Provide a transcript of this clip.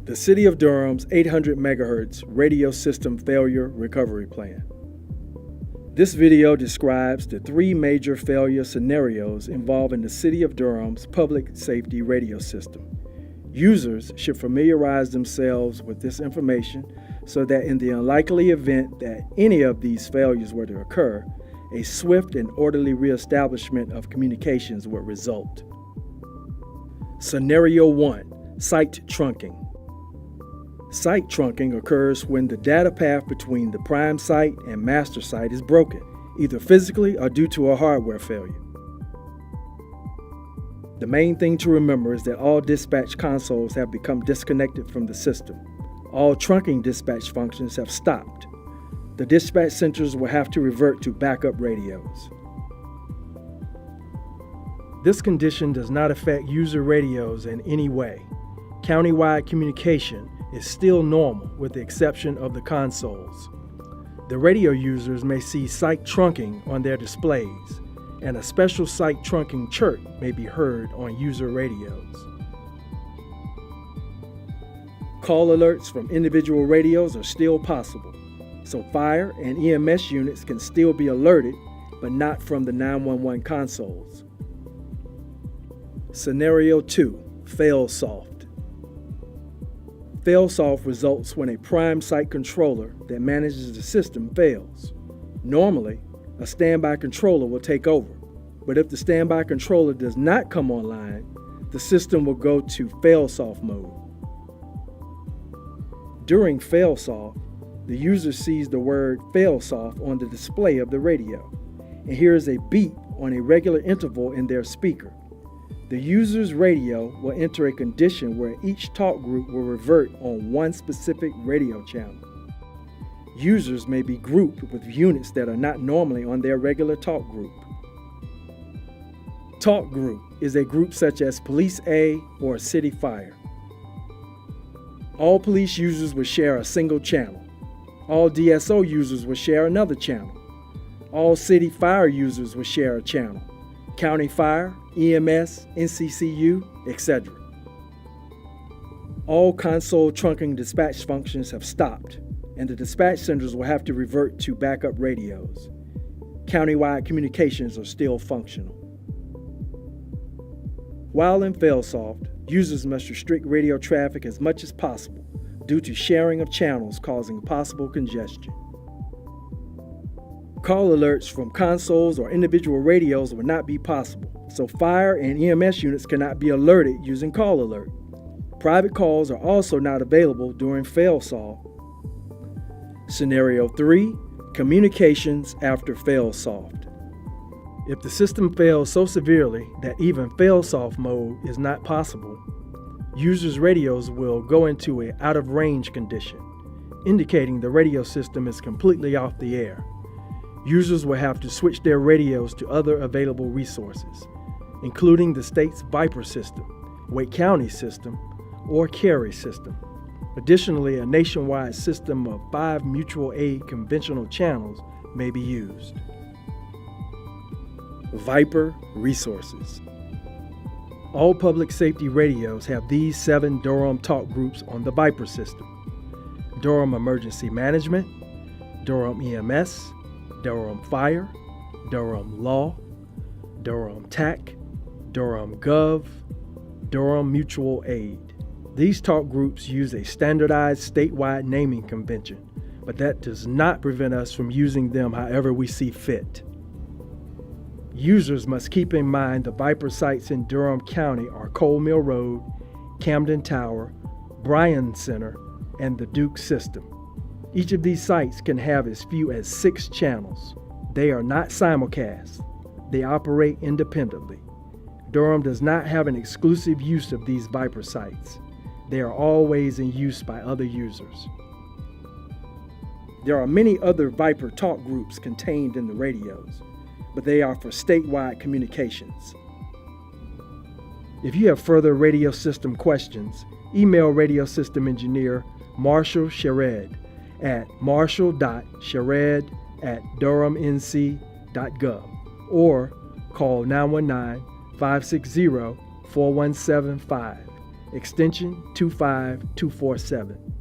The City of Durham's 800 MHz radio system failure recovery plan. This video describes the three major failure scenarios involving the City of Durham's public safety radio system. Users should familiarize themselves with this information so that in the unlikely event that any of these failures were to occur, a swift and orderly reestablishment of communications would result. Scenario 1. Site trunking. Site trunking occurs when the data path between the prime site and master site is broken, either physically or due to a hardware failure. The main thing to remember is that all dispatch consoles have become disconnected from the system. All trunking dispatch functions have stopped. The dispatch centers will have to revert to backup radios. This condition does not affect user radios in any way. Countywide communication is still normal with the exception of the consoles. The radio users may see site trunking on their displays, and a special site trunking chirp may be heard on user radios. Call alerts from individual radios are still possible, so fire and EMS units can still be alerted, but not from the 911 consoles. Scenario 2. Fail-soft. Fail-soft results when a prime site controller that manages the system fails. Normally, a standby controller will take over, but if the standby controller does not come online, the system will go to fail-soft mode. During fail-soft, the user sees the word fail-soft on the display of the radio and hears a beep on a regular interval in their speaker. The user's radio will enter a condition where each talk group will revert on one specific radio channel. Users may be grouped with units that are not normally on their regular talk group. Talk group is a group such as Police A or City Fire. All police users will share a single channel. All DSO users will share another channel. All City Fire users will share a channel. County Fire, EMS, NCCU, etc. All console trunking dispatch functions have stopped, and the dispatch centers will have to revert to backup radios. Countywide communications are still functional. While in fail-soft, users must restrict radio traffic as much as possible due to sharing of channels causing possible congestion. Call alerts from consoles or individual radios will not be possible, so fire and EMS units cannot be alerted using call alert. Private calls are also not available during fail-soft. Scenario 3. Communications after fail-soft. If the system fails so severely that even fail-soft mode is not possible, users' radios will go into an out-of-range condition, indicating the radio system is completely off the air. Users will have to switch their radios to other available resources, including the state's Viper system, Wake County system, or Carey system. Additionally, a nationwide system of 5 mutual aid conventional channels may be used. Viper resources. All public safety radios have these 7 Durham talk groups on the Viper system: Durham Emergency Management, Durham EMS, Durham Fire, Durham Law, Durham TAC, Durham Gov, Durham Mutual Aid. These talk groups use a standardized statewide naming convention, but that does not prevent us from using them however we see fit. Users must keep in mind the Viper sites in Durham County are Cole Mill Road, Camden Tower, Bryan Center, and the Duke System. Each of these sites can have as few as 6 channels. They are not simulcast. They operate independently. Durham does not have an exclusive use of these Viper sites. They are always in use by other users. There are many other Viper talk groups contained in the radios, but they are for statewide communications. If you have further radio system questions, email radio system engineer Marshall Sherrod at marshall.sherrod@durhamnc.gov or call 919-560-4175 extension 25247.